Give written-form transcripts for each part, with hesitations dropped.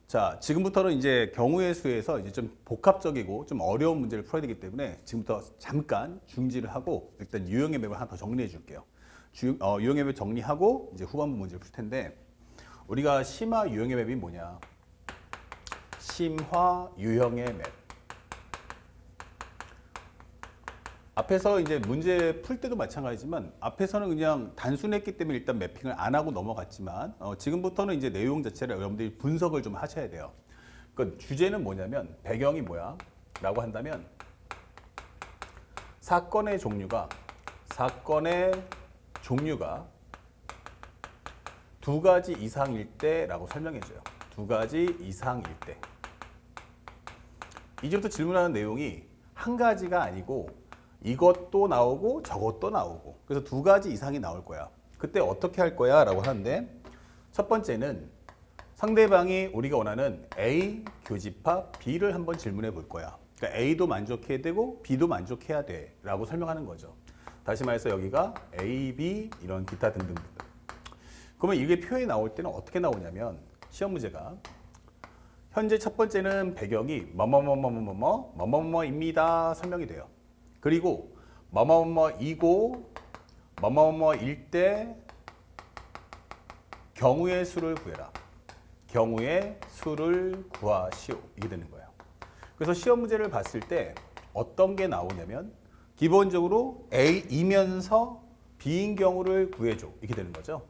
자, 지금부터는 이제 경우의 수에서 이제 좀 복합적이고 좀 어려운 문제를 풀어야 되기 때문에 지금부터 잠깐 중지를 하고 일단 유형의 맵을 하나 더 정리해 줄게요. 유형의 맵 정리하고 이제 후반부 문제를 풀 텐데 우리가 심화 유형의 맵이 뭐냐? 심화 유형의 맵. 앞에서 이제 문제 풀 때도 마찬가지지만 앞에서는 그냥 단순했기 때문에 일단 매핑을 안 하고 넘어갔지만 지금부터는 이제 내용 자체를 여러분들이 분석을 좀 하셔야 돼요. 그 주제는 뭐냐면 배경이 뭐야? 라고 한다면 사건의 종류가 두 가지 이상일 때라고 설명해 줘요. 두 가지 이상일 때. 이제부터 질문하는 내용이 한 가지가 아니고 이것도 나오고 저것도 나오고 그래서 두 가지 이상이 나올 거야. 그때 어떻게 할 거야? 라고 하는데 첫 번째는 상대방이 우리가 원하는 A 교집합 B를 한번 질문해 볼 거야. 그러니까 A도 만족해야 되고 B도 만족해야 돼 라고 설명하는 거죠. 다시 말해서 여기가 A, B 이런 기타 등등. 그러면 이게 표현이 나올 때는 어떻게 나오냐면 시험 문제가 현재 첫 번째는 배경이 뭐뭐뭐뭐뭐뭐뭐뭐입니다 설명이 돼요. 그리고 뭐뭐뭐이고 뭐뭐뭐일 때 경우의 수를 구해라. 경우의 수를 구하시오. 이게 되는 거예요. 그래서 시험 문제를 봤을 때 어떤 게 나오냐면 기본적으로 A이면서 B인 경우를 구해줘. 이렇게 되는 거죠.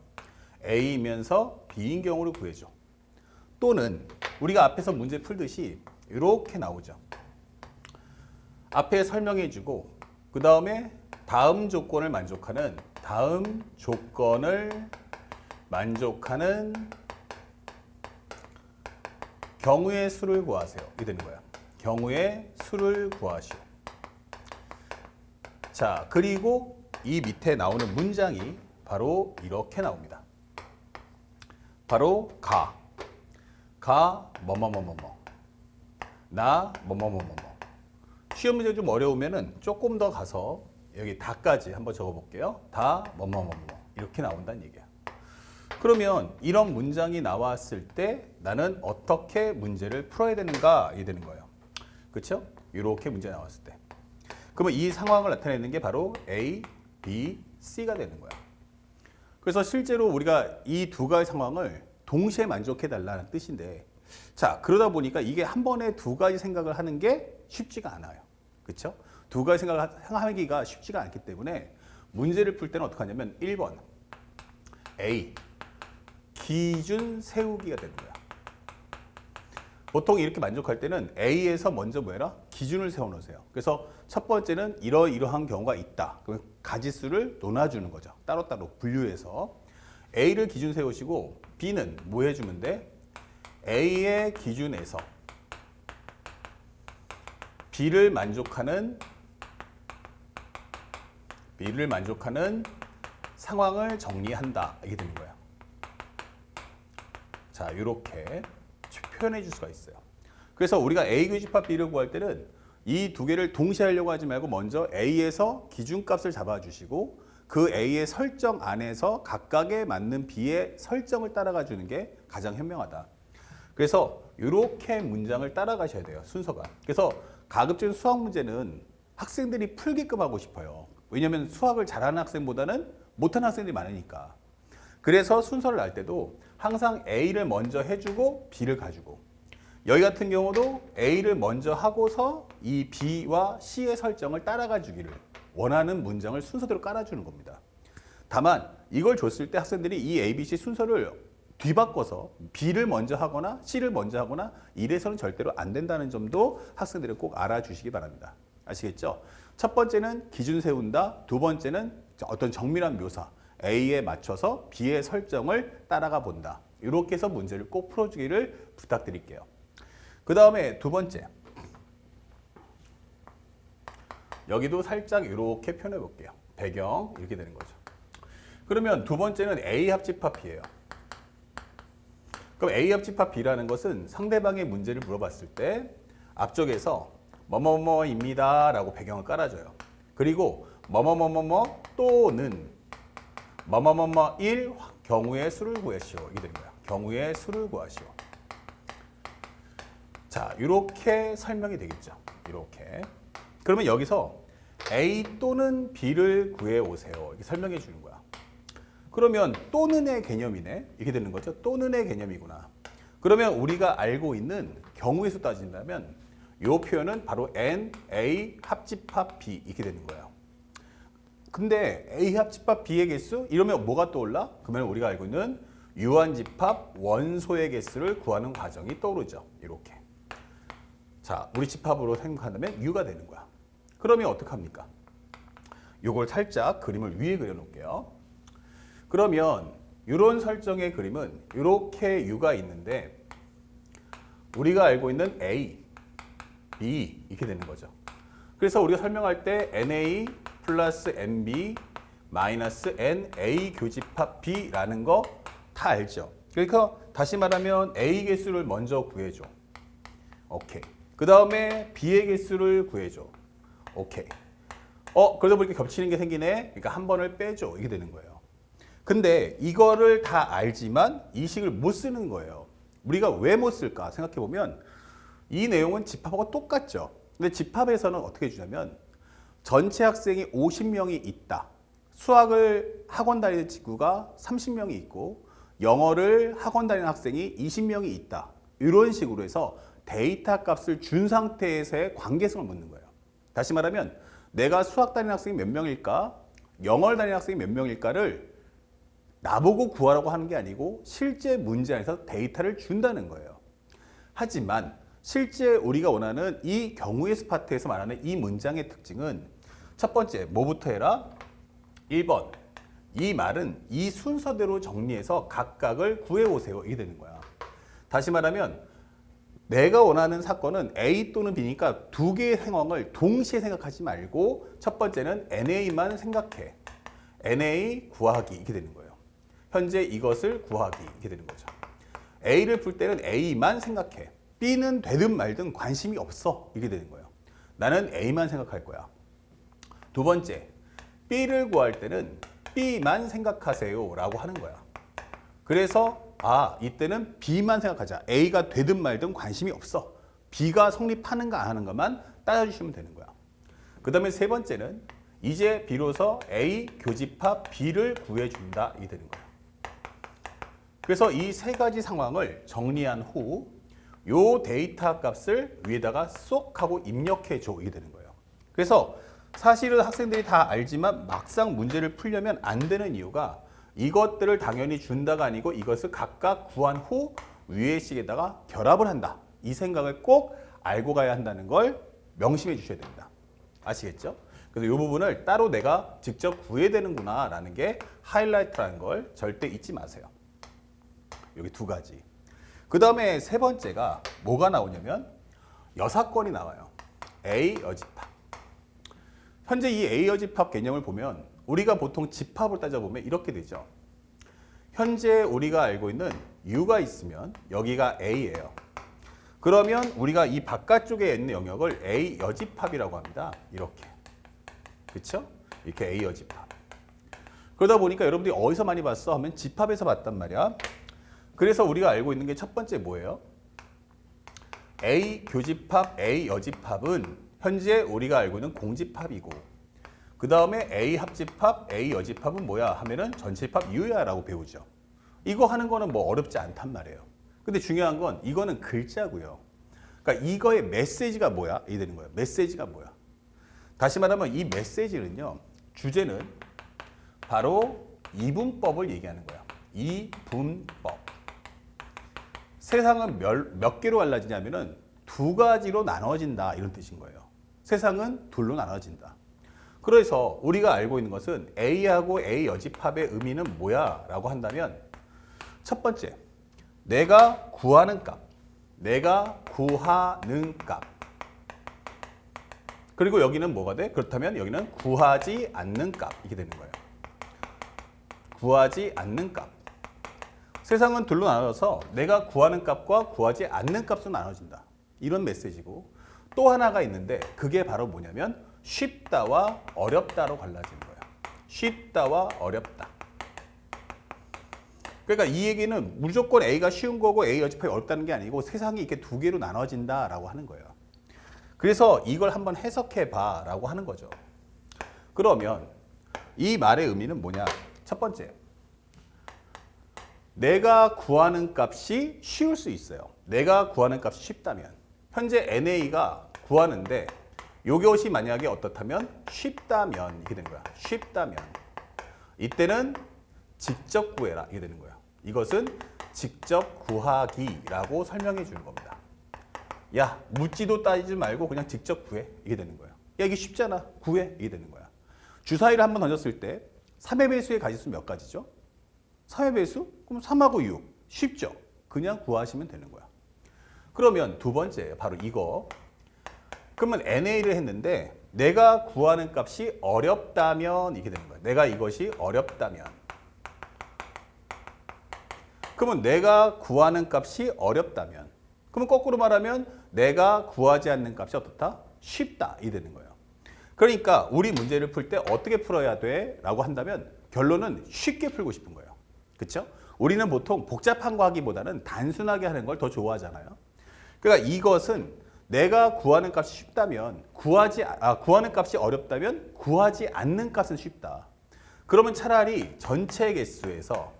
A이면서 B인 경우를 구해줘. 또는 우리가 앞에서 문제 풀듯이 이렇게 나오죠. 앞에 설명해주고 그 다음에 다음 조건을 만족하는 경우의 수를 구하세요. 이게 되는 거야. 경우의 수를 구하시오. 자, 그리고 이 밑에 나오는 문장이 바로 이렇게 나옵니다. 바로 가 뭐뭐뭐뭐뭐 나 뭐뭐뭐뭐뭐. 시험 문제 좀 어려우면은 조금 더 가서 여기 다까지 한번 적어볼게요. 다 뭐뭐뭐뭐 이렇게 나온다는 얘기야. 그러면 이런 문장이 나왔을 때 나는 어떻게 문제를 풀어야 되는가 이게 되는 거예요. 그렇죠? 이렇게 문제 나왔을 때. 그러면 이 상황을 나타내는 게 바로 A, B, C가 되는 거야. 그래서 실제로 우리가 이 두 가지 상황을 동시에 만족해 달라는 뜻인데 자, 그러다 보니까 이게 한 번에 두 가지 생각을 하는 게 쉽지가 않아요. 그렇죠? 두 가지 생각을 하기가 쉽지가 않기 때문에 문제를 풀 때는 어떻게 하냐면 1번 A 기준 세우기가 되는 거야. 보통 이렇게 만족할 때는 A에서 먼저 뭐 해라? 기준을 세워놓으세요. 그래서 첫 번째는 이러이러한 경우가 있다. 그러면 가지수를 논아주는 거죠. 따로따로 분류해서 A를 기준 세우시고 B는 뭐 해주면 돼? A의 기준에서 B를 만족하는 상황을 정리한다. 이게 되는 거야. 자, 이렇게 표현해 줄 수가 있어요. 그래서 우리가 A 교집합 B를 구할 때는 이 두 개를 동시에 하려고 하지 말고 먼저 A에서 기준값을 잡아주시고 그 A의 설정 안에서 각각에 맞는 B의 설정을 따라가 주는 게 가장 현명하다. 그래서 이렇게 문장을 따라가셔야 돼요. 순서가. 그래서 가급적 수학 문제는 학생들이 풀게끔 하고 싶어요. 왜냐하면 수학을 잘하는 학생보다는 못하는 학생들이 많으니까. 그래서 순서를 날 때도 항상 A를 먼저 해주고 B를 가지고 여기 같은 경우도 A를 먼저 하고서 이 B와 C의 설정을 따라가 주기를 원하는 문장을 순서대로 깔아주는 겁니다. 다만 이걸 줬을 때 학생들이 이 A, B, C 순서를 뒤바꿔서 B를 먼저 하거나 C를 먼저 하거나 이래서는 절대로 안 된다는 점도 학생들이 꼭 알아주시기 바랍니다. 아시겠죠? 첫 번째는 기준 세운다. 두 번째는 어떤 정밀한 묘사 A에 맞춰서 B의 설정을 따라가 본다. 이렇게 해서 문제를 꼭 풀어주기를 부탁드릴게요. 그 다음에 두 번째 여기도 살짝 이렇게 표현해 볼게요. 배경 이렇게 되는 거죠. 그러면 두 번째는 A 합집합 B예요. 그럼 A 합집합 B라는 것은 상대방의 문제를 물어봤을 때 앞쪽에서 뭐뭐뭐입니다 라고 배경을 깔아줘요. 그리고 뭐뭐뭐뭐 또는 뭐뭐뭐일 경우의 수를 구하시오. 이게 되는 거야. 경우의 수를 구하시오. 자, 이렇게 설명이 되겠죠. 이렇게. 그러면 여기서 A 또는 B를 구해오세요. 이렇게 설명해 주는 거야. 그러면 또는의 개념이네. 이렇게 되는 거죠. 또는의 개념이구나. 그러면 우리가 알고 있는 경우의 수 따진다면 이 표현은 바로 N, A 합집합 B 이렇게 되는 거예요. 근데 A 합집합 B의 개수? 이러면 뭐가 떠올라? 그러면 우리가 알고 있는 유한집합 원소의 개수를 구하는 과정이 떠오르죠. 이렇게. 자, 우리 집합으로 생각한다면 U가 되는 거야. 그러면 어떡합니까? 요걸 살짝 그림을 위에 그려놓을게요. 그러면 이런 설정의 그림은 이렇게 U가 있는데 우리가 알고 있는 A, B 이렇게 되는 거죠. 그래서 우리가 설명할 때 NA 플러스 NB 마이너스 NA 교집합 B라는 거 다 알죠. 그러니까 다시 말하면 A 개수를 먼저 구해줘. 오케이. 그 다음에 B의 개수를 구해줘. 오케이. 그러다 보니까 겹치는 게 생기네. 그러니까 한 번을 빼줘. 이게 되는 거예요. 근데 이거를 다 알지만 이 식을 못 쓰는 거예요. 우리가 왜 못 쓸까 생각해 보면 이 내용은 집합하고 똑같죠. 근데 집합에서는 어떻게 해주냐면 전체 학생이 50명이 있다. 수학을 학원 다니는 친구가 30명이 있고 영어를 학원 다니는 학생이 20명이 있다. 이런 식으로 해서 데이터 값을 준 상태에서의 관계성을 묻는 거예요. 다시 말하면 내가 수학 다니는 학생이 몇 명일까? 영어를 다니는 학생이 몇 명일까를 나보고 구하라고 하는 게 아니고 실제 문제 안에서 데이터를 준다는 거예요. 하지만 실제 우리가 원하는 이 경우의 수 파트에서 말하는 이 문장의 특징은 첫 번째, 뭐부터 해라? 1번. 이 말은 이 순서대로 정리해서 각각을 구해오세요. 이게 되는 거야. 다시 말하면 내가 원하는 사건은 A 또는 B니까 두 개의 상황을 동시에 생각하지 말고 첫 번째는 NA만 생각해. NA 구하기 이렇게 되는 거예요. 현재 이것을 구하기 이렇게 되는 거죠. A를 풀 때는 A만 생각해. B는 되든 말든 관심이 없어. 이렇게 되는 거예요. 나는 A만 생각할 거야. 두 번째, B를 구할 때는 B만 생각하세요 라고 하는 거야. 그래서 이때는 B만 생각하자. A가 되든 말든 관심이 없어. B가 성립하는가 안 하는가만 따져주시면 되는 거야. 그 다음에 세 번째는 이제 비로소 A 교집합 B를 구해준다. 이게 되는 거야. 그래서 이 세 가지 상황을 정리한 후 요 데이터 값을 위에다가 쏙 하고 입력해 줘. 이게 되는 거예요. 그래서 사실은 학생들이 다 알지만 막상 문제를 풀려면 안 되는 이유가 이것들을 당연히 준다가 아니고 이것을 각각 구한 후 위의 식에다가 결합을 한다. 이 생각을 꼭 알고 가야 한다는 걸 명심해 주셔야 됩니다. 아시겠죠? 그래서 이 부분을 따로 내가 직접 구해야 되는구나 라는 게 하이라이트라는 걸 절대 잊지 마세요. 여기 두 가지. 그 다음에 세 번째가 뭐가 나오냐면 여사건이 나와요. A 여집합. 현재 이 A 여집합 개념을 보면 우리가 보통 집합을 따져보면 이렇게 되죠. 현재 우리가 알고 있는 U가 있으면 여기가 A예요. 그러면 우리가 이 바깥쪽에 있는 영역을 A 여집합이라고 합니다. 이렇게. 그렇죠? 이렇게 A 여집합. 그러다 보니까 여러분들이 어디서 많이 봤어? 하면 집합에서 봤단 말이야. 그래서 우리가 알고 있는 게 첫 번째 뭐예요? A 교집합, A 여집합은 현재 우리가 알고 있는 공집합이고 그 다음에 A 합집합, A 여집합은 뭐야? 하면은 전체집합 U야 라고 배우죠. 이거 하는 거는 뭐 어렵지 않단 말이에요. 근데 중요한 건 이거는 글자고요. 그러니까 이거의 메시지가 뭐야? 이 되는 거예요. 메시지가 뭐야? 다시 말하면 이 메시지는요. 주제는 바로 이분법을 얘기하는 거야. 이분법. 세상은 몇 개로 갈라지냐면은 두 가지로 나눠진다 이런 뜻인 거예요. 세상은 둘로 나눠진다. 그래서 우리가 알고 있는 것은 A하고 A 여집합의 의미는 뭐야? 라고 한다면 첫 번째, 내가 구하는 값. 내가 구하는 값. 그리고 여기는 뭐가 돼? 그렇다면 여기는 구하지 않는 값. 이게 되는 거예요. 구하지 않는 값. 세상은 둘로 나눠서 내가 구하는 값과 구하지 않는 값으로 나눠진다. 이런 메시지고 또 하나가 있는데 그게 바로 뭐냐면 쉽다와 어렵다로 갈라지는 거예요. 쉽다와 어렵다. 그러니까 이 얘기는 무조건 A가 쉬운 거고 A 여집합이 어렵다는 게 아니고 세상이 이렇게 두 개로 나눠진다라고 하는 거예요. 그래서 이걸 한번 해석해 봐라고 하는 거죠. 그러면 이 말의 의미는 뭐냐? 첫 번째, 내가 구하는 값이 쉬울 수 있어요. 내가 구하는 값이 쉽다면 현재 NA가 구하는데 요것이 만약에 어떻다면 쉽다면 이렇게 되는 거야. 쉽다면 이때는 직접 구해라 이게 되는 거야. 이것은 직접 구하기라고 설명해 주는 겁니다. 야, 묻지도 따지지 말고 그냥 직접 구해 이게 되는 거야. 야, 이게 쉽잖아. 구해 이게 되는 거야. 주사위를 한번 던졌을 때 3의 배수의 가지수 몇 가지죠? 3의 배수? 그럼 3하고 6. 쉽죠? 그냥 구하시면 되는 거야. 그러면 두 번째 바로 이거. 그러면 NA를 했는데 내가 구하는 값이 어렵다면 이렇게 되는 거야. 내가 이것이 어렵다면. 그러면 내가 구하는 값이 어렵다면. 그러면 거꾸로 말하면 내가 구하지 않는 값이 어떻다? 쉽다. 이 되는 거예요. 그러니까 우리 문제를 풀 때 어떻게 풀어야 돼? 라고 한다면 결론은 쉽게 풀고 싶은 거예요. 그렇죠? 우리는 보통 복잡한 거 하기보다는 단순하게 하는 걸 더 좋아하잖아요. 그러니까 이것은 내가 구하는 값이 쉽다면 구하는 값이 어렵다면 구하지 않는 값은 쉽다. 그러면 차라리 전체 개수에서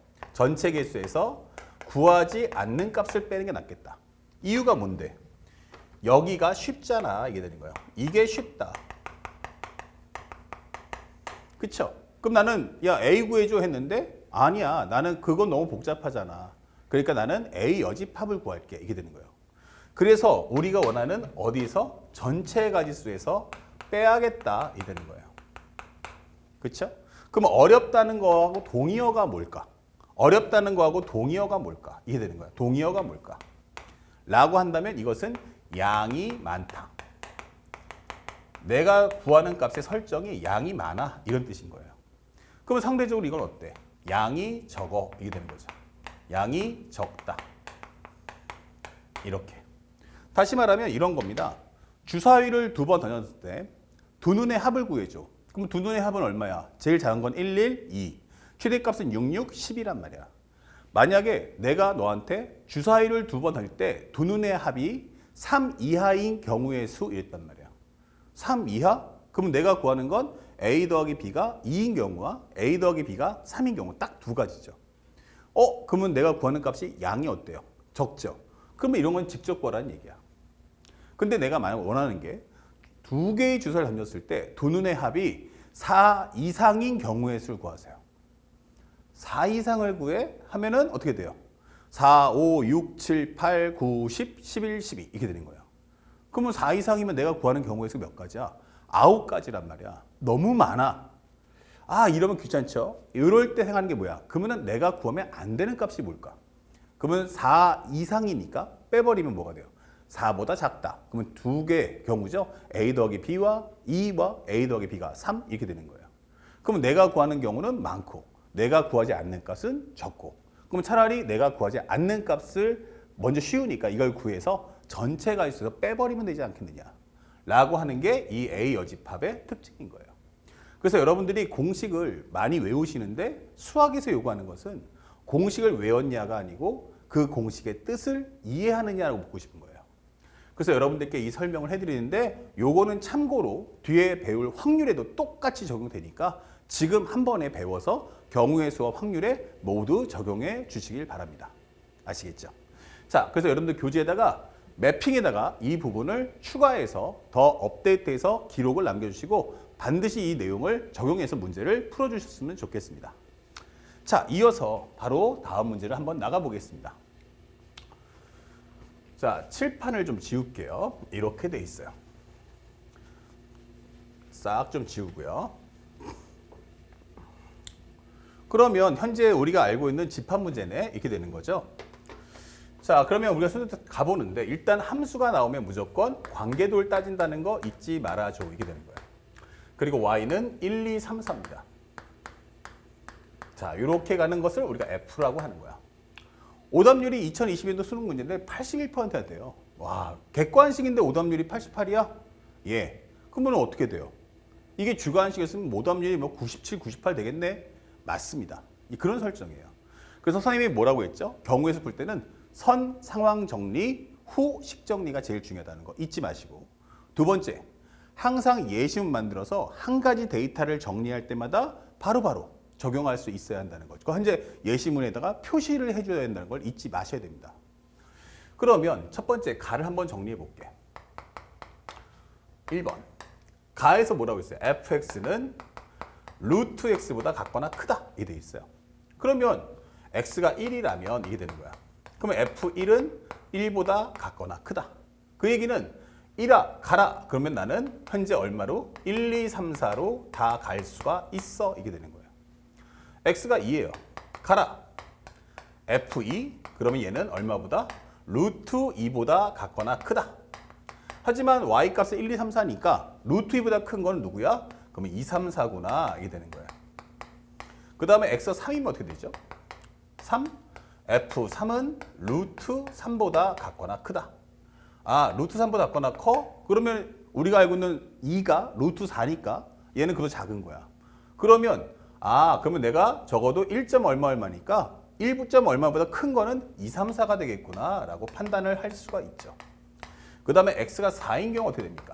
구하지 않는 값을 빼는 게 낫겠다. 이유가 뭔데? 여기가 쉽잖아. 이게 되는 거예요. 이게 쉽다. 그쵸? 그럼 나는 야 A 구해줘 했는데 아니야. 나는 그건 너무 복잡하잖아. 그러니까 나는 A 여집합을 구할게. 이게 되는 거예요. 그래서 우리가 원하는 어디서? 전체 가지수에서 빼야겠다. 이 되는 거예요. 그쵸? 그럼 어렵다는 거하고 동의어가 뭘까? 어렵다는 거하고 동의어가 뭘까? 이게 되는 거야. 동의어가 뭘까? 라고 한다면 이것은 양이 많다. 내가 구하는 값의 설정이 양이 많아. 이런 뜻인 거예요. 그러면 상대적으로 이건 어때? 양이 적어. 이게 되는 거죠. 양이 적다. 이렇게. 다시 말하면 이런 겁니다. 주사위를 두 번 던졌을 때 두 눈의 합을 구해줘. 그럼 두 눈의 합은 얼마야? 제일 작은 건 1, 1, 2. 최대값은 6, 6, 10이란 말이야. 만약에 내가 너한테 주사위를 두 번 던질 때 두 눈의 합이 3 이하인 경우의 수 이랬단 말이야. 3 이하? 그럼 내가 구하는 건 A 더하기 B가 2인 경우와 A 더하기 B가 3인 경우 딱 두 가지죠. 그러면 내가 구하는 값이 양이 어때요? 적죠. 그러면 이런 건 직접 구하라는 얘기야. 근데 내가 만약 원하는 게 두 개의 주사를 던졌을 때 두 눈의 합이 4 이상인 경우의 수를 구하세요. 4 이상을 구해 하면은 어떻게 돼요? 4, 5, 6, 7, 8, 9, 10, 11, 12 이렇게 되는 거예요. 그러면 4 이상이면 내가 구하는 경우의 수 몇 가지야? 9가지란 말이야. 너무 많아. 이러면 귀찮죠? 이럴 때 생각하는 게 뭐야? 그러면 내가 구하면 안 되는 값이 뭘까? 그러면 4 이상이니까 빼버리면 뭐가 돼요? 4보다 작다. 그러면 두 개의 경우죠. A 더하기 B와 2와 A 더하기 B가 3 이렇게 되는 거예요. 그러면 내가 구하는 경우는 많고 내가 구하지 않는 값은 적고 그럼 차라리 내가 구하지 않는 값을 먼저 쉬우니까 이걸 구해서 전체 가지수에서 빼버리면 되지 않겠느냐 라고 하는 게 이 A 여집합의 특징인 거예요. 그래서 여러분들이 공식을 많이 외우시는데 수학에서 요구하는 것은 공식을 외웠냐가 아니고 그 공식의 뜻을 이해하느냐라고 묻고 싶은 거예요. 그래서 여러분들께 이 설명을 해드리는데 요거는 참고로 뒤에 배울 확률에도 똑같이 적용되니까 지금 한 번에 배워서 경우의 수와 확률에 모두 적용해 주시길 바랍니다. 아시겠죠? 자, 그래서 여러분들 교재에다가 매핑에다가 이 부분을 추가해서 더 업데이트해서 기록을 남겨주시고 반드시 이 내용을 적용해서 문제를 풀어주셨으면 좋겠습니다. 자, 이어서 바로 다음 문제를 한번 나가보겠습니다. 자, 칠판을 좀 지울게요. 이렇게 돼 있어요. 싹 좀 지우고요. 그러면 현재 우리가 알고 있는 집합 문제네 이렇게 되는 거죠. 자, 그러면 우리가 순서 가보는데 일단 함수가 나오면 무조건 관계도를 따진다는 거 잊지 말아줘 이게 되는 거예요. 그리고 y는 1, 2, 3, 4입니다. 자, 이렇게 가는 것을 우리가 F라고 하는 거야. 오답률이 2022년도 수능 문제인데 81%가 돼요. 와, 객관식인데 오답률이 88이야? 예. 그러면 어떻게 돼요? 이게 주관식이었으면 오답률이 뭐 97, 98 되겠네? 맞습니다. 그런 설정이에요. 그래서 선생님이 뭐라고 했죠? 경우에서 풀 때는 선 상황 정리 후 식 정리가 제일 중요하다는 거 잊지 마시고. 두 번째, 항상 예시문 만들어서 한 가지 데이터를 정리할 때마다 바로바로 적용할 수 있어야 한다는 거죠. 현재 예시문에다가 표시를 해줘야 된다는 걸 잊지 마셔야 됩니다. 그러면 첫 번째 가를 한번 정리해 볼게. 1번. 가에서 뭐라고 했어요? fx는 루트 x보다 같거나 크다. 이게 돼 있어요. 그러면 x가 1이라면 이게 되는 거야. 그러면 f1은 1보다 같거나 크다. 그 얘기는 1아 가라. 그러면 나는 현재 얼마로? 1, 2, 3, 4로 다 갈 수가 있어. 이게 되는 거예요. x가 2예요. 가라. f2 그러면 얘는 얼마보다? 루트 2보다 같거나 크다. 하지만 y 값은 1, 2, 3, 4니까 루트 2보다 큰 건 누구야? 그러면 2, 3, 4구나. 이게 되는 거야. 그 다음에 x가 3이면 어떻게 되죠? 3. f3은 루트 3보다 같거나 크다. 아, 루트 3보다 같거나 커? 그러면 우리가 알고 있는 2가 루트 4니까 얘는 그도 작은 거야. 그러면 그러면 내가 적어도 1점 얼마 얼마니까 1점 얼마보다 큰 거는 2, 3, 4가 되겠구나 라고 판단을 할 수가 있죠. 그 다음에 x가 4인 경우 어떻게 됩니까?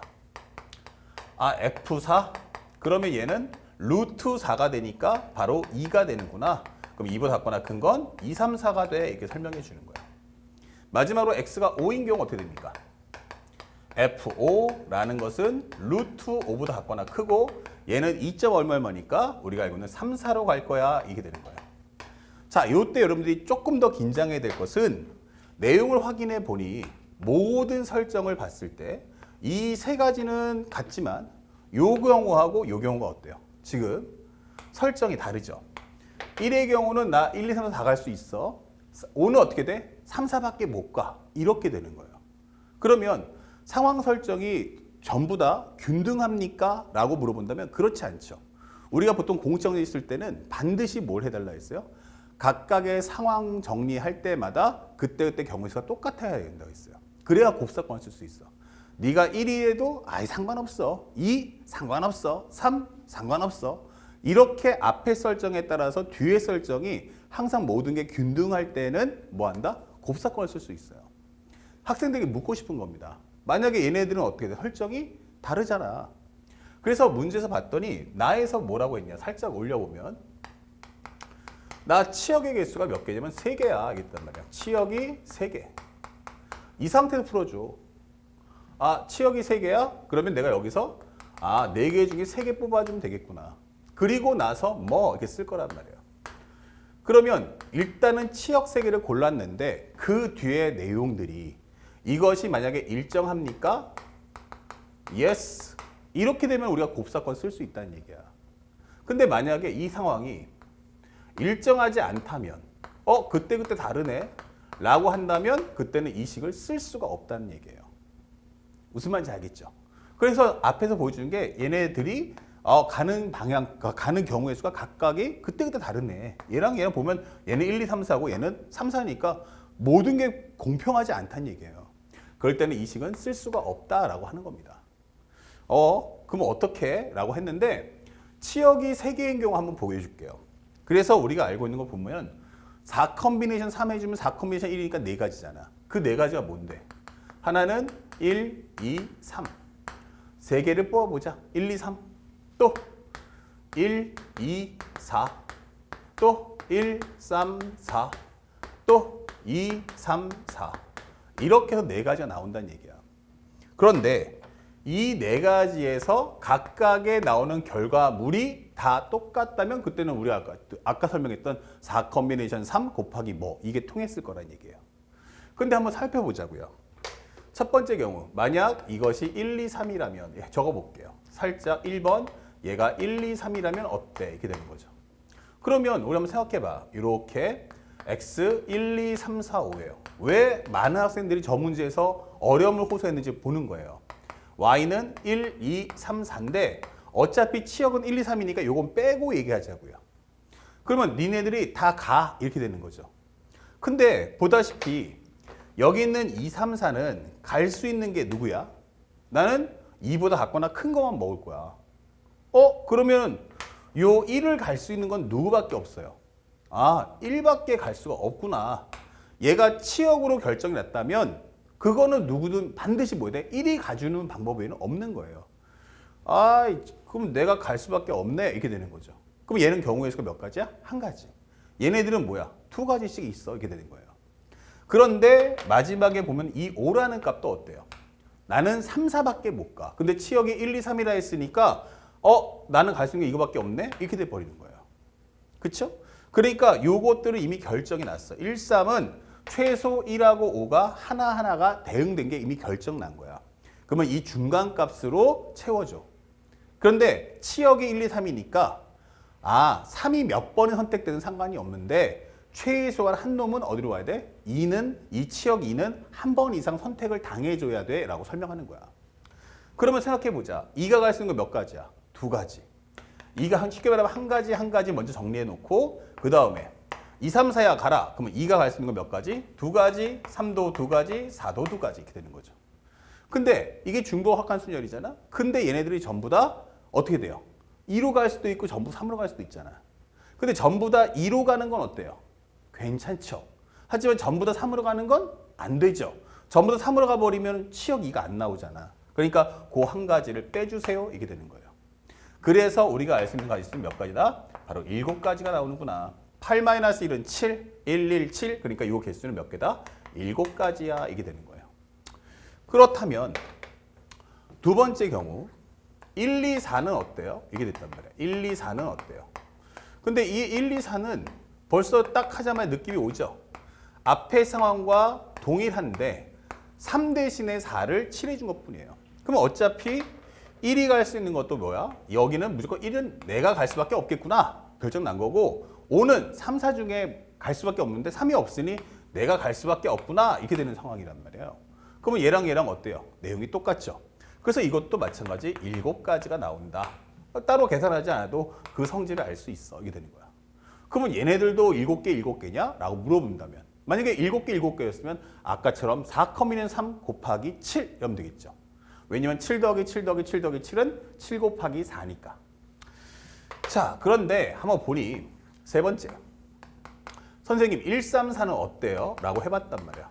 f4 그러면 얘는 루트 4가 되니까 바로 2가 되는구나. 그럼 2보다 같거나 큰 건 2, 3, 4가 돼. 이렇게 설명해 주는 거야. 마지막으로 x가 5인 경우 어떻게 됩니까? f5라는 것은 루트 5보다 같거나 크고 얘는 2점 얼마니까 우리가 알고 있는 3, 4로 갈 거야. 이게 되는 거예요. 자, 이때 여러분들이 조금 더 긴장해야 될 것은 내용을 확인해 보니 모든 설정을 봤을 때 이 세 가지는 같지만 요 경우하고 요 경우가 어때요? 지금 설정이 다르죠. 1의 경우는 나 1, 2, 3, 4 다 갈 수 있어. 5는 어떻게 돼? 3, 4밖에 못 가. 이렇게 되는 거예요. 그러면 상황 설정이 전부 다 균등합니까? 라고 물어본다면 그렇지 않죠. 우리가 보통 공정이 있을 때는 반드시 뭘 해달라 했어요? 각각의 상황 정리할 때마다 그때그때 경우수가 똑같아야 된다고 했어요. 그래야 곱사건을 쓸 수 있어. 네가 1위에도 상관없어. 2 상관없어. 3 상관없어. 이렇게 앞에 설정에 따라서 뒤에 설정이 항상 모든 게 균등할 때는 뭐 한다? 곱사건을 쓸 수 있어요. 학생들에게 묻고 싶은 겁니다. 만약에 얘네들은 어떻게 돼? 설정이 다르잖아. 그래서 문제에서 봤더니 나에서 뭐라고 했냐? 살짝 올려보면 나 치역의 개수가 몇 개냐면 3개야. 알겠단 말이야. 치역이 3개. 이 상태에서 풀어줘. 치역이 3개야? 그러면 내가 여기서 4개 중에 3개 뽑아주면 되겠구나. 그리고 나서 뭐 이렇게 쓸 거란 말이에요. 그러면 일단은 치역 3개를 골랐는데 그 뒤에 내용들이 이것이 만약에 일정합니까? Yes. 이렇게 되면 우리가 곱사건 쓸 수 있다는 얘기야. 근데 만약에 이 상황이 일정하지 않다면 그때 다르네 라고 한다면 그때는 이 식을 쓸 수가 없다는 얘기예요. 무슨 말인지 알겠죠? 그래서 앞에서 보여주는 게 얘네들이 가는 방향, 가는 경우의 수가 각각이 그때그때 다르네. 얘랑 얘랑 보면 얘는 1, 2, 3, 4고 얘는 3, 4니까 모든 게 공평하지 않다는 얘기예요. 그럴 때는 이 식은 쓸 수가 없다라고 하는 겁니다. 그럼 어떻게? 라고 했는데 치역이 3개인 경우 한번 보여줄게요. 그래서 우리가 알고 있는 거 보면 4 컨비네이션 3 해주면 4 컨비네이션 1이니까 4가지잖아. 그 4가지가 뭔데? 하나는 1, 2, 3. 3개를 뽑아보자. 1, 2, 3. 또 1, 2, 4. 또 1, 3, 4. 또 2, 3, 4. 이렇게 해서 4가지가 나온다는 얘기야. 그런데 이 4가지에서 각각에 나오는 결과물이 다 똑같다면 그때는 우리가 아까 설명했던 4 컨비네이션 3 곱하기 뭐 이게 통했을 거란 얘기예요. 근데 한번 살펴보자고요. 첫 번째 경우 만약 이것이 1, 2, 3이라면 적어볼게요. 살짝 1번 얘가 1, 2, 3이라면 어때? 이렇게 되는 거죠. 그러면 우리 한번 생각해봐. 이렇게 x 1, 2, 3, 4, 5예요. 왜 많은 학생들이 저 문제에서 어려움을 호소했는지 보는 거예요. y는 1, 2, 3, 4인데 어차피 치역은 1, 2, 3이니까 요건 빼고 얘기하자고요. 그러면 니네들이 다 가 이렇게 되는 거죠. 근데 보다시피 여기 있는 2, 3, 4는 갈 수 있는 게 누구야? 나는 2보다 같거나 큰 것만 먹을 거야. 그러면 요 1을 갈 수 있는 건 누구밖에 없어요? 아, 1밖에 갈 수가 없구나. 얘가 치역으로 결정이 났다면 그거는 누구든 반드시 뭐야 돼? 1이 가주는 방법 외에는 없는 거예요. 아, 그럼 내가 갈 수밖에 없네. 이렇게 되는 거죠. 그럼 얘는 경우의 수가 몇 가지야? 한 가지. 얘네들은 뭐야? 두 가지씩 있어. 이렇게 되는 거예요. 그런데 마지막에 보면 이 5라는 값도 어때요? 나는 3, 4밖에 못 가. 근데 치역이 1, 2, 3이라 했으니까 나는 갈 수 있는 게 이거밖에 없네? 이렇게 돼버리는 거예요. 그쵸? 그러니까 요것들은 이미 결정이 났어. 1, 3은 최소 1하고 5가 하나하나가 대응된 게 이미 결정 난 거야. 그러면 이 중간값으로 채워줘. 그런데 치역이 1, 2, 3이니까 3이 몇 번이 선택되든 상관이 없는데 최소한 한 놈은 어디로 와야 돼? 이 치역 2는 한 번 이상 선택을 당해줘야 돼 라고 설명하는 거야. 그러면 생각해보자. 2가 갈 수 있는 거 몇 가지야? 두 가지. 2가 쉽게 말하면 한 가지 먼저 정리해놓고 그 다음에 2, 3, 4야 가라. 그러면 2가 갈 수 있는 거 몇 가지? 두 가지, 3도 두 가지, 4도 두 가지 이렇게 되는 거죠. 근데 이게 중도합한순열이잖아. 근데 얘네들이 전부 다 어떻게 돼요? 2로 갈 수도 있고 전부 3으로 갈 수도 있잖아. 근데 전부 다 2로 가는 건 어때요? 괜찮죠. 하지만 전부 다 3으로 가는 건 안 되죠. 전부 다 3으로 가버리면 치역 2가 안 나오잖아. 그러니까 그 한 가지를 빼주세요. 이게 되는 거예요. 그래서 우리가 알 수 있는 가지수는 몇 가지다? 바로 7가지가 나오는구나. 8-1은 7, 117. 그러니까 이 개수는 몇 개다? 7가지야. 이게 되는 거예요. 그렇다면 두 번째 경우 1, 2, 4는 어때요? 이게 됐단 말이야. 1, 2, 4는 어때요? 근데 이 1, 2, 4는 벌써 딱 하자마자 느낌이 오죠? 앞의 상황과 동일한데 3 대신에 4를 칠해준 것뿐이에요. 그럼 어차피 1이 갈 수 있는 것도 뭐야? 여기는 무조건 1은 내가 갈 수밖에 없겠구나. 결정 난 거고 5는 3, 4 중에 갈 수밖에 없는데 3이 없으니 내가 갈 수밖에 없구나. 이렇게 되는 상황이란 말이에요. 그러면 얘랑 어때요? 내용이 똑같죠? 그래서 이것도 마찬가지 7가지가 나온다. 따로 계산하지 않아도 그 성질을 알 수 있어. 이게 되는 거야. 그러면 얘네들도 7개, 7개냐? 라고 물어본다면 만약에 7개, 7개였으면 아까처럼 4,3 곱하기 7 이러면 되겠죠. 왜냐면 7 더하기 7 더하기 7 더하기 7은 7 곱하기 4니까. 자, 그런데 한번 보니 세 번째. 선생님 1, 3, 4는 어때요? 라고 해봤단 말이야.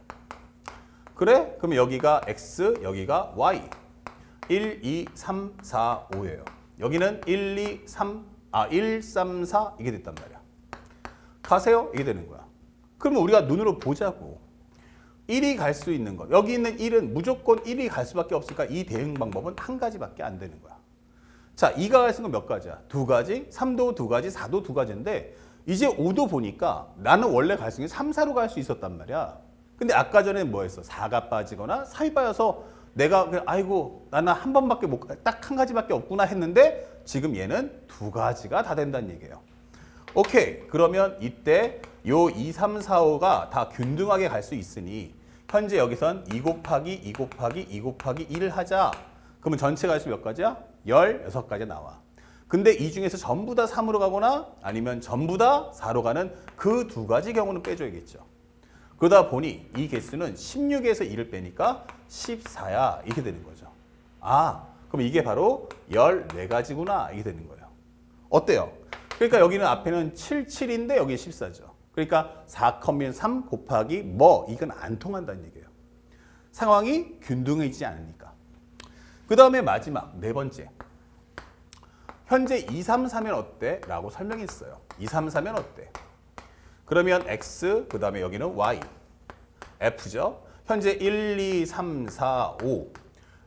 그래? 그럼 여기가 X, 여기가 Y. 1, 2, 3, 4, 5예요. 여기는 1, 2, 3, 1, 3, 4 이게 됐단 말이야. 가세요? 이게 되는 거야. 그러면 우리가 눈으로 보자고. 1이 갈 수 있는 것. 여기 있는 1은 무조건 1이 갈 수밖에 없으니까 이 대응 방법은 한 가지밖에 안 되는 거야. 자, 2가 갈 수 있는 건 몇 가지야? 두 가지, 3도 두 가지, 4도 두 가지인데 이제 5도 보니까 나는 원래 갈 수 있는 게 3, 4로 갈 수 있었단 말이야. 근데 아까 전에 뭐 했어? 4가 빠지거나 4이 빠져서 내가 그냥 아이고 나는 한 번밖에 딱 한 가지밖에 없구나 했는데 지금 얘는 두 가지가 다 된다는 얘기예요. 오케이. 그러면 이때 요 2, 3, 4, 5가 다 균등하게 갈 수 있으니 현재 여기선 2 곱하기 2 곱하기 2 곱하기 1을 하자. 그러면 전체 갈 수 몇 가지야? 16가지 나와. 근데 이 중에서 전부 다 3으로 가거나 아니면 전부 다 4로 가는 그 두 가지 경우는 빼줘야겠죠. 그러다 보니 이 개수는 16에서 2를 빼니까 14야. 이렇게 되는 거죠. 그럼 이게 바로 14가지구나. 이게 되는 거예요. 어때요? 그러니까 여기는 앞에는 7, 7인데 여기 14죠. 그러니까 4,3 곱하기 이건 안 통한다는 얘기예요. 상황이 균등해지지 않으니까. 그 다음에 마지막 네 번째. 현재 2, 3, 4면 어때? 라고 설명했어요. 2, 3, 4면 어때? 그러면 X, 그 다음에 여기는 Y, F죠. 현재 1, 2, 3, 4, 5,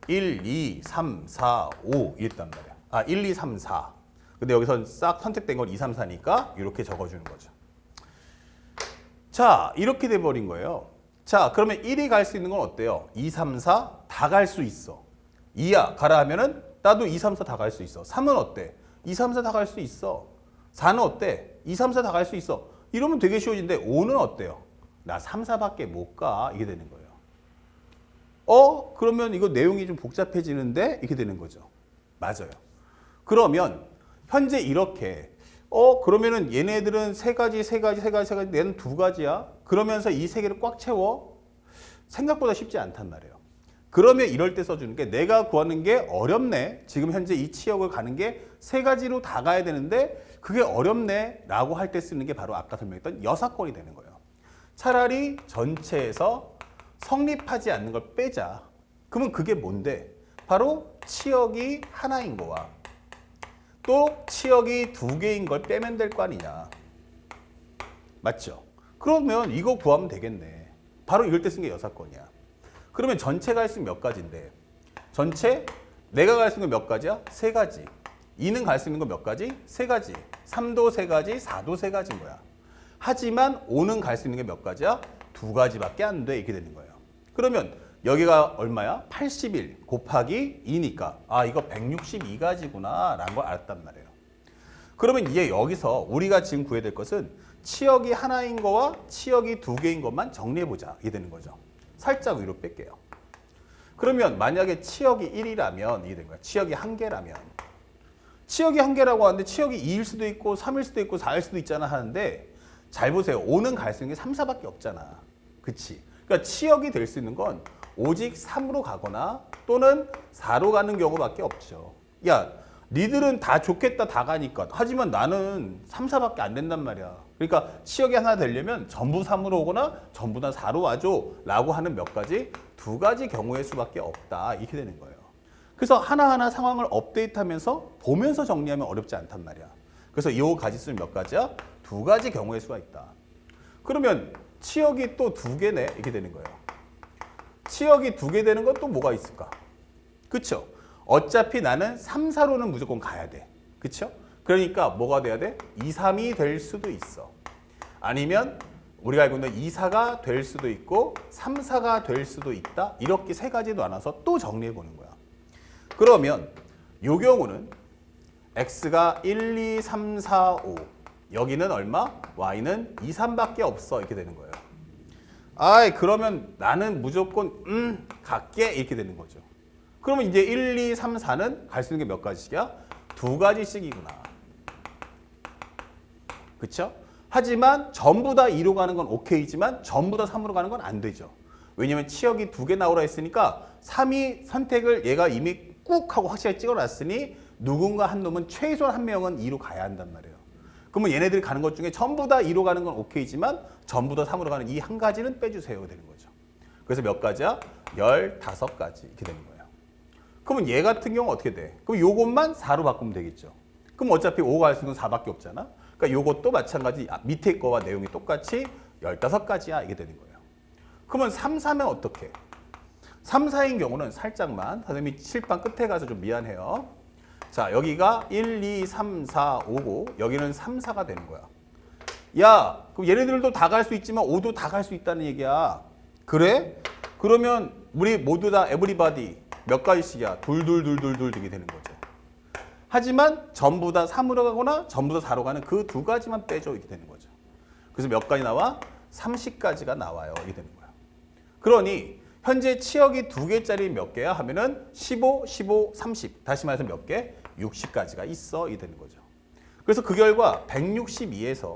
1, 2, 3, 4, 5 이랬단 말이야. 1, 2, 3, 4. 근데 여기서 싹 선택된 건 2, 3, 4니까 이렇게 적어주는 거죠. 자, 이렇게 돼버린 거예요. 자, 그러면 1이 갈 수 있는 건 어때요? 2, 3, 4 다 갈 수 있어. 2야 가라 하면은 나도 2, 3, 4 다 갈 수 있어. 3은 어때? 2, 3, 4 다 갈 수 있어. 4는 어때? 2, 3, 4 다 갈 수 있어. 이러면 되게 쉬워진데 5는 어때요? 나 3, 4밖에 못 가. 이게 되는 거예요. 그러면 이거 내용이 좀 복잡해지는데 이렇게 되는 거죠. 맞아요. 그러면 현재 이렇게 그러면은 얘네들은 세 가지, 얘는 두 가지야. 그러면서 이 세 개를 꽉 채워. 생각보다 쉽지 않단 말이에요. 그러면 이럴 때 써주는 게 내가 구하는 게 어렵네. 지금 현재 이 치역을 가는 게 세 가지로 다 가야 되는데 그게 어렵네 라고 할 때 쓰는 게 바로 아까 설명했던 여사건이 되는 거예요. 차라리 전체에서 성립하지 않는 걸 빼자. 그러면 그게 뭔데? 바로 치역이 하나인 거와 또 치역이 두 개인 걸 빼면 될 거 아니냐. 맞죠? 그러면 이거 구하면 되겠네. 바로 이럴 때 쓴 게 여사건이야. 그러면 전체가 갈 수 있는 몇 가지인데 전체 내가 갈 수 있는 건 몇 가지야? 세 가지. 2는 갈 수 있는 건 몇 가지? 세 가지. 3도 세 가지, 4도 세 가지인 거야. 하지만 5는 갈 수 있는 게 몇 가지야? 두 가지밖에 안 돼. 이렇게 되는 거예요. 그러면 여기가 얼마야? 81 곱하기 2니까 아 이거 162가지구나 라는 걸 알았단 말이에요. 그러면 이제 여기서 우리가 지금 구해야 될 것은 치역이 하나인 거와 치역이 두 개인 것만 정리해보자. 이게 되는 거죠. 살짝 위로 뺄게요. 그러면 만약에 치역이 1이라면 이게 되는 거야. 치역이 한 개라면 치역이 한 개라고 하는데 치역이 2일 수도 있고 3일 수도 있고 4일 수도 있잖아 하는데 잘 보세요. 5는 갈 수 있는 게 3, 4밖에 없잖아. 그치? 그러니까 치역이 될 수 있는 건 오직 3으로 가거나 또는 4로 가는 경우밖에 없죠. 야, 니들은 다 좋겠다 다 가니까. 하지만 나는 3, 4밖에 안 된단 말이야. 그러니까 치역이 하나 되려면 전부 3으로 오거나 전부 다 4로 와줘 라고 하는 몇 가지? 두 가지 경우의 수밖에 없다. 이렇게 되는 거예요. 그래서 하나하나 상황을 업데이트하면서 보면서 정리하면 어렵지 않단 말이야. 그래서 이 가지수는 몇 가지야? 두 가지 경우의 수가 있다. 그러면 치역이 또 두 개네. 이렇게 되는 거예요. 치역이 두 개 되는 건 또 뭐가 있을까? 그쵸? 어차피 나는 3, 4로는 무조건 가야 돼. 그쵸? 그러니까 뭐가 돼야 돼? 2, 3이 될 수도 있어. 아니면 우리가 알고 있는 2, 4가 될 수도 있고 3, 4가 될 수도 있다. 이렇게 세 가지로 나눠서 또 정리해 보는 거야. 그러면 이 경우는 x가 1, 2, 3, 4, 5 여기는 얼마? y는 2, 3밖에 없어. 이렇게 되는 거예요. 아이 그러면 나는 무조건 갈게. 이렇게 되는 거죠. 그러면 이제 1, 2, 3, 4는 갈 수 있는 게 몇 가지씩이야? 두 가지씩이구나. 그쵸? 하지만 전부 다 2로 가는 건 오케이지만 전부 다 3으로 가는 건 안 되죠. 왜냐면 치역이 두 개 나오라 했으니까 3이 선택을 얘가 이미 꾹 하고 확실하게 찍어놨으니 누군가 한 놈은 최소한 한 명은 2로 가야 한단 말이에요. 그러면 얘네들이 가는 것 중에 전부 다 2로 가는 건 오케이지만 전부 다 3으로 가는 이 한 가지는 빼주세요. 되는 거죠. 그래서 몇 가지야? 15가지 이렇게 되는 거예요. 그러면 얘 같은 경우 어떻게 돼? 그럼 요것만 4로 바꾸면 되겠죠. 그럼 어차피 5가 갈 수 있는 건 4밖에 없잖아. 그러니까 요것도 마찬가지 밑에 거와 내용이 똑같이 15가지야 이게 되는 거예요. 그러면 3, 4면 어떻게? 3, 4인 경우는 살짝만 선생님이 칠판 끝에 가서 좀 미안해요. 자 여기가 1, 2, 3, 4, 5고 여기는 3, 4가 되는 거야. 야 그럼 얘네들도 다 갈 수 있지만 5도 다 갈 수 있다는 얘기야. 그래? 그러면 우리 모두 다 에브리바디 몇 가지씩이야? 둘둘둘둘둘 되게 되는 거죠. 하지만 전부 다 3으로 가거나 전부 다 4로 가는 그 두 가지만 빼줘 이렇게 되는 거죠. 그래서 몇 가지 나와? 30가지가 나와요. 이렇게 되는 거야. 그러니 현재 치역이 두 개짜리 몇 개야 하면은 15, 15, 30. 다시 말해서 몇 개? 60가지가 있어. 이렇게 되는 거죠. 그래서 그 결과 162에서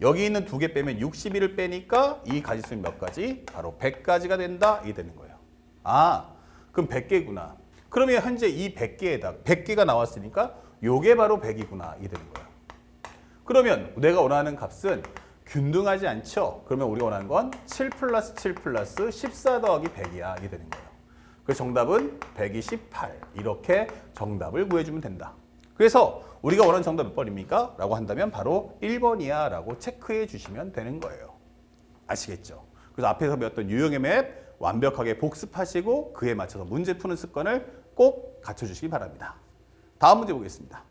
여기 있는 두 개 빼면 61을 빼니까 이 가지수는 몇 가지? 바로 100가지가 된다. 이게 되는 거예요. 아, 그럼 100개구나. 그러면 현재 이 100개에다 100개가 나왔으니까 요게 바로 100이구나. 이게 되는 거예요. 그러면 내가 원하는 값은 균등하지 않죠? 그러면 우리가 원하는 건 7 플러스 7 플러스 14 더하기 100이야. 이게 되는 거예요. 그래서 정답은 128. 이렇게 정답을 구해주면 된다. 그래서 우리가 원하는 정답 몇 번입니까? 라고 한다면 바로 1번이야 라고 체크해 주시면 되는 거예요. 아시겠죠? 그래서 앞에서 배웠던 유형의 맵 완벽하게 복습하시고 그에 맞춰서 문제 푸는 습관을 꼭 갖춰주시기 바랍니다. 다음 문제 보겠습니다.